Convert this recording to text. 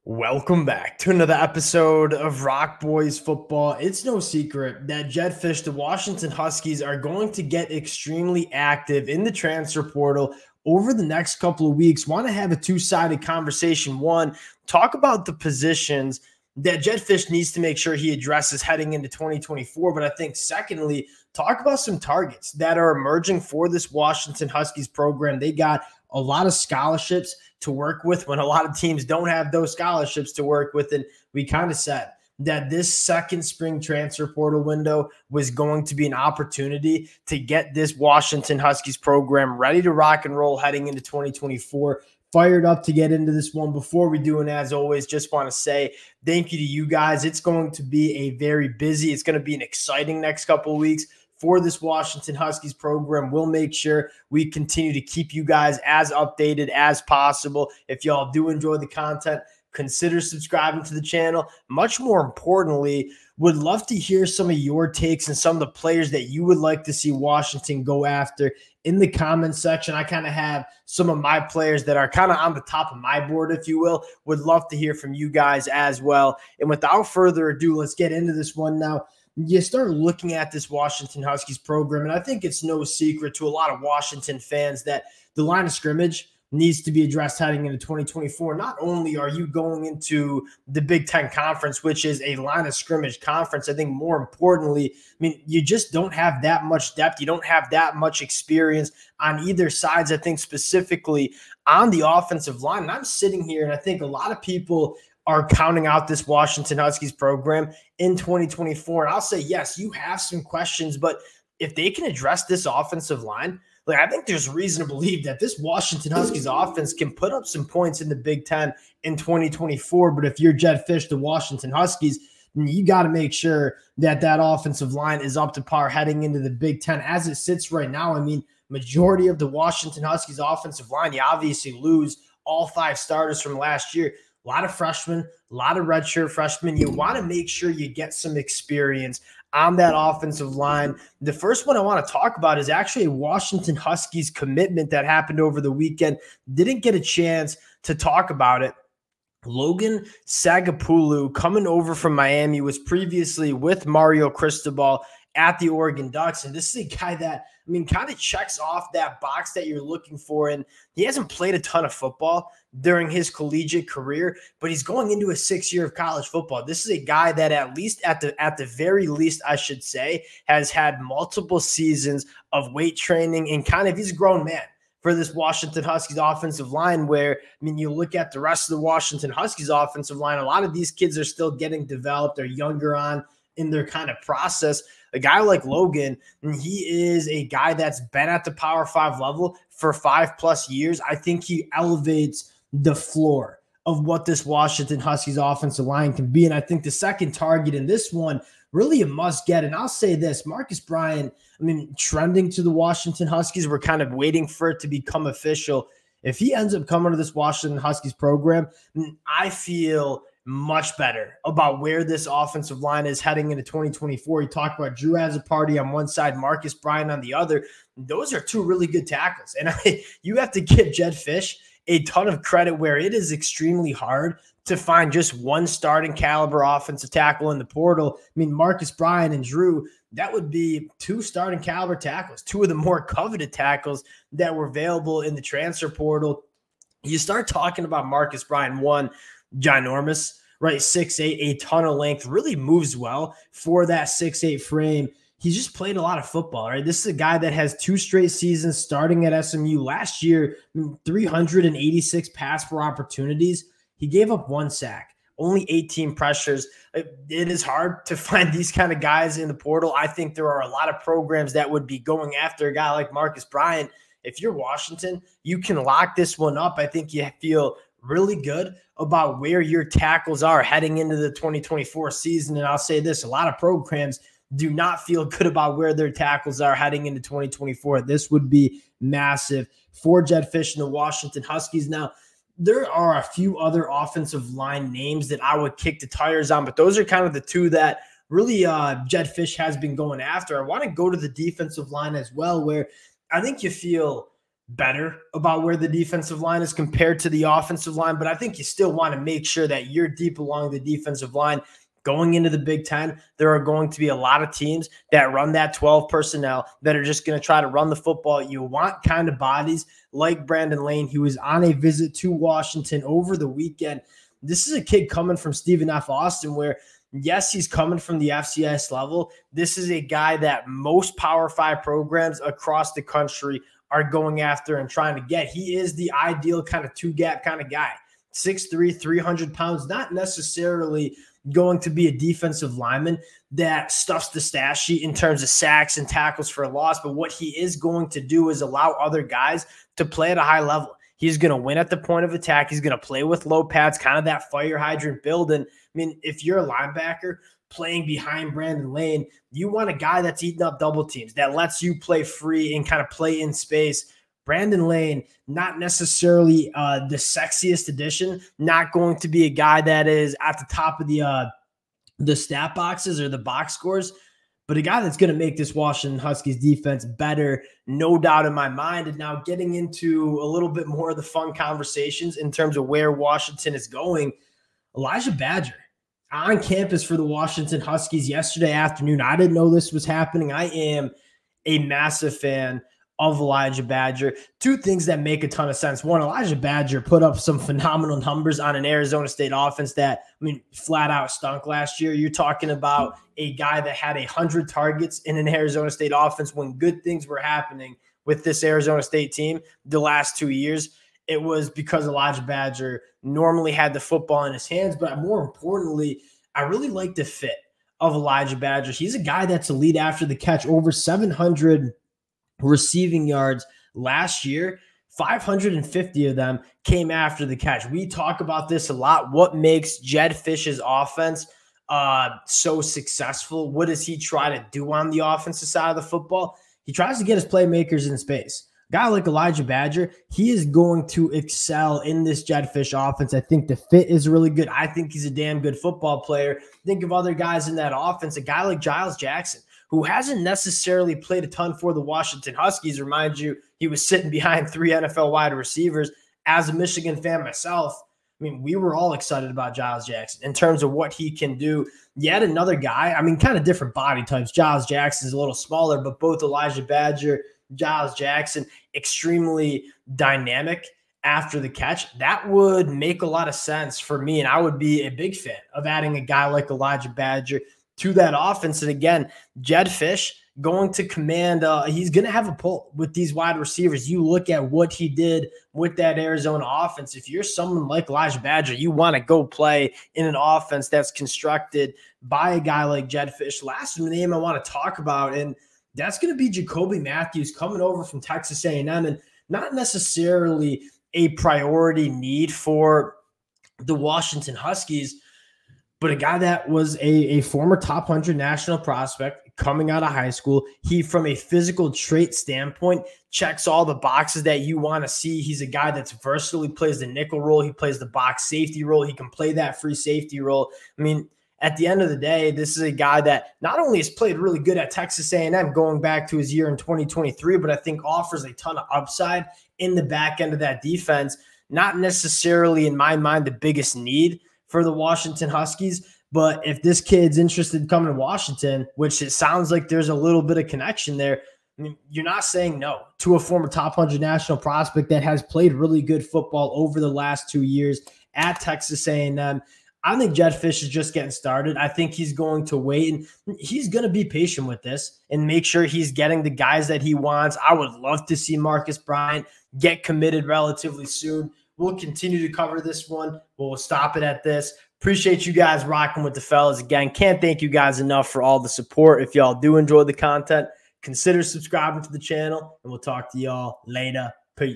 Welcome back to another episode of Rock Boys Football. It's no secret that Jedd Fisch, the Washington Huskies, are going to get extremely active in the transfer portal over the next couple of weeks. Want to have a two-sided conversation. One, talk about the positions that Jedd Fisch needs to make sure he addresses heading into 2024. But I think secondly, talk about some targets that are emerging for this Washington Huskies program. They got a lot of scholarships to work with when a lot of teams don't have those scholarships to work with. And we kind of said that this second spring transfer portal window was going to be an opportunity to get this Washington Huskies program ready to rock and roll heading into 2024. Fired up to get into this one. Before we do, and as always, just want to say thank you to you guys. It's going to be a very busy, it's going to be an exciting next couple of weeks for this Washington Huskies program. We'll make sure we continue to keep you guys as updated as possible. If y'all do enjoy the content, consider subscribing to the channel. Much more importantly, would love to hear some of your takes and some of the players that you would like to see Washington go after in the comments section. I kind of have some of my players that are kind of on the top of my board, if you will. Would love to hear from you guys as well. And without further ado, let's get into this one now. You start looking at this Washington Huskies program, and I think it's no secret to a lot of Washington fans that the line of scrimmage needs to be addressed heading into 2024. Not only are you going into the Big Ten Conference, which is a line of scrimmage conference, I think more importantly, you just don't have that much depth. You don't have that much experience on either sides, I think specifically on the offensive line. And I'm sitting here, and I think a lot of people are counting out this Washington Huskies program in 2024. And I'll say, yes, you have some questions, but if they can address this offensive line, I think there's reason to believe that this Washington Huskies offense can put up some points in the Big Ten in 2024. But if you're Jedd Fisch, the Washington Huskies, you got to make sure that that offensive line is up to par heading into the Big Ten. As it sits right now, majority of the Washington Huskies offensive line, you obviously lose all five starters from last year. A lot of freshmen, a lot of redshirt freshmen. You want to make sure you get some experience on that offensive line. The first one I want to talk about is actually a Washington Huskies commitment that happened over the weekend. Didn't get a chance to talk about it. Logan Sagapulu, coming over from Miami, was previously with Mario Cristobal at the Oregon Ducks. And this is a guy that, kind of checks off that box that you're looking for. And he hasn't played a ton of football during his collegiate career, but he's going into a 6th year of college football. This is a guy that at the very least, I should say, has had multiple seasons of weight training and he's a grown man for this Washington Huskies offensive line where, you look at the rest of the Washington Huskies offensive line, a lot of these kids are still getting developed. They're younger on in their kind of process. A guy like Logan, he is a guy that's been at the Power 5 level for 5+ years. I think he elevates the floor of what this Washington Huskies offensive line can be. And I think the second target in this one, really a must get. And I'll say this, Marcus Bryan, trending to the Washington Huskies. We're kind of waiting for it to become official. If he ends up coming to this Washington Huskies program, I feel much better about where this offensive line is heading into 2024. You talk about Drew Azzopardi on one side, Marcus Bryan on the other. Those are two really good tackles. And you have to give Jedd Fisch a ton of credit where it is extremely hard to find just one starting caliber offensive tackle in the portal. Marcus Bryan and Drew, that would be two starting caliber tackles, two of the more coveted tackles that were available in the transfer portal. You start talking about Marcus Bryan, one, ginormous, right? 6'8", a ton of length, really moves well for that 6'8" frame. He's just played a lot of football, right? This is a guy that has 2 straight seasons starting at SMU. Last year, 386 pass for opportunities. He gave up 1 sack, only 18 pressures. It is hard to find these kind of guys in the portal. I think there are a lot of programs that would be going after a guy like Marcus Bryan. If you're Washington, you can lock this one up. I think you feel really good about where your tackles are heading into the 2024 season. And I'll say this, a lot of programs do not feel good about where their tackles are heading into 2024. This would be massive for Jedd Fisch and the Washington Huskies. Now, there are a few other offensive line names that I would kick the tires on, but those are kind of the two that really Jedd Fisch has been going after. I want to go to the defensive line as well, where I think you feel better about where the defensive line is compared to the offensive line, but I think you still want to make sure that you're deep along the defensive line. Going into the Big Ten, there are going to be a lot of teams that run that 12 personnel that are just going to try to run the football. You want kind of bodies like Brandon Lane, who was on a visit to Washington over the weekend. This is a kid coming from Stephen F. Austin where, yes, he's coming from the FCS level. This is a guy that most Power 5 programs across the country are going after and trying to get. He is the ideal kind of two-gap kind of guy. 6'3", 300 pounds, not necessarily going to be a defensive lineman that stuffs the stat sheet in terms of sacks and tackles for a loss, but what he is going to do is allow other guys to play at a high level. He's going to win at the point of attack. He's going to play with low pads, kind of that fire hydrant build. And I mean, if you're a linebacker playing behind Brandon Lane, you want a guy that's eating up double teams, that lets you play free and kind of play in space. Brandon Lane, not necessarily the sexiest addition, not going to be a guy that is at the top of the stat boxes or the box scores, but a guy that's going to make this Washington Huskies defense better, no doubt in my mind. And now getting into a little bit more of the fun conversations in terms of where Washington is going, Elijah Badger on campus for the Washington Huskies yesterday afternoon. I didn't know this was happening. I am a massive fan of Elijah Badger. Two things that make a ton of sense. One, Elijah Badger put up some phenomenal numbers on an Arizona State offense that, I mean, flat out stunk last year. You're talking about a guy that had 100 targets in an Arizona State offense when good things were happening with this Arizona State team the last 2 years. It was because Elijah Badger normally had the football in his hands, but more importantly, I really like the fit of Elijah Badger. He's a guy that's a lead after the catch, over 700 receiving yards last year. 550 of them came after the catch. We talk about this a lot. What makes Jedd Fisch's offense so successful? What does he try to do on the offensive side of the football? He tries to get his playmakers in space. A guy like Elijah Badger, he is going to excel in this Jedd Fisch offense. I think the fit is really good. I think he's a damn good football player. Think of other guys in that offense. A guy like Giles Jackson, who hasn't necessarily played a ton for the Washington Huskies. Remind you, he was sitting behind 3 NFL wide receivers. As a Michigan fan myself, I mean, we were all excited about Giles Jackson in terms of what he can do. Yet another guy, I mean, kind of different body types. Giles Jackson's a little smaller, but both Elijah Badger, Giles Jackson, extremely dynamic after the catch. That would make a lot of sense for me, and I would be a big fan of adding a guy like Elijah Badger to that offense. And again, Jedd Fisch going to command, he's going to have a pull with these wide receivers. You look at what he did with that Arizona offense. If you're someone like Elijah Badger, you want to go play in an offense that's constructed by a guy like Jedd Fisch. Last name I want to talk about, and that's going to be Jacoby Matthews, coming over from Texas A&M, and not necessarily a priority need for the Washington Huskies, but a guy that was a former top 100 national prospect coming out of high school. He, from a physical trait standpoint, checks all the boxes that you want to see. He's a guy that's versatile. He plays the nickel role. He plays the box safety role. He can play that free safety role. I mean, at the end of the day, this is a guy that not only has played really good at Texas A&M going back to his year in 2023, but I think offers a ton of upside in the back end of that defense. Not necessarily, in my mind, the biggest need for the Washington Huskies, but if this kid's interested in coming to Washington, which it sounds like there's a little bit of connection there, I mean, you're not saying no to a former top 100 national prospect that has played really good football over the last 2 years at Texas A&M. I think Jedd Fisch is just getting started. I think he's going to wait, and he's going to be patient with this and make sure he's getting the guys that he wants. I would love to see Marcus Bryan get committed relatively soon. We'll continue to cover this one, but we'll stop it at this. Appreciate you guys rocking with the fellas. Again, can't thank you guys enough for all the support. If y'all do enjoy the content, consider subscribing to the channel, and we'll talk to y'all later.